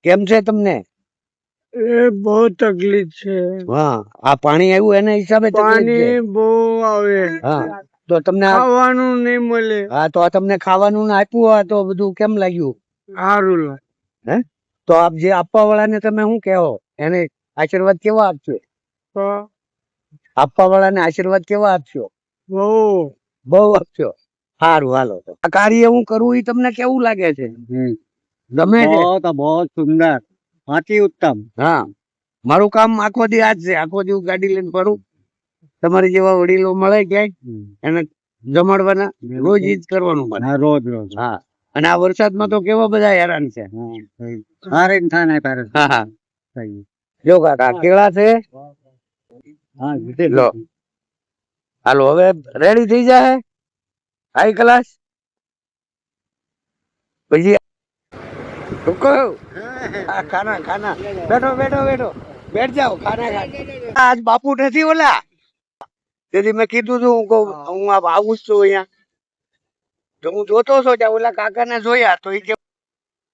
કેમ છે તમને? એ બહુ તકલીફ છે. હા, આ પાણી આવ્યું એના હિસાબે તકલીફ છે. પાણી બહુ આવે, હા, તો તમને ખાવાનું નહીં મળે. હા, તો આ તમને ખાવાનું આપ્યું હોય તો બધું કેમ લાગ્યું? સારું લાગે. હે, તો આપ જે આપવા વાળાને તમે શું કહો? એને આશીર્વાદ કેવા આપશો? આપવા વાળાને આશીર્વાદ કેવા આપશો? બહુ બહુ આપશો. સારું, હાલો. તો આ કાર્ય હું કરું એ તમને કેવું લાગે છે? ગમે છે? બહુ સુંદર, અતિ ઉત્તમ. હા, મારું કામ આખો દી આજ છે. આખો દી હું ગાડી લઈને ફરું, તમારી જેવા વડીલો મળે ક્યાંય એને જમાડવાના, રોજ ઈ જ કરવાનું મને. રોજ રોજ. હા, અને આ વરસાદમાં તો કેવા બધા હેરાન છે. હા હા, જો કાકા કેળા છે. લો, હાલો હવે રેડી થઈ જાય. હાઈ ક્લાસ પછી रुको खाना खाना बैठो बैठो बैठो बैठ जाओ खाना खा आज बापू નથી ઓલા તેથી મેં કીધું તું હું આવું છું અહીંયા તો હું જોતો છો કે ઓલા કાકાને જોયા તો એ કે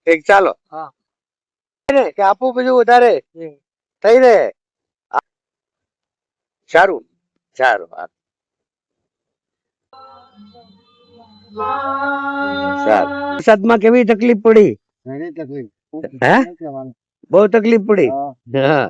એક ચાલો હા કે આપું બધું વધારે થઈ રહે સારું સારું સારું વરસાદમાં કેવી તકલીફ પડી હે બહુ તકલીફ પડી હા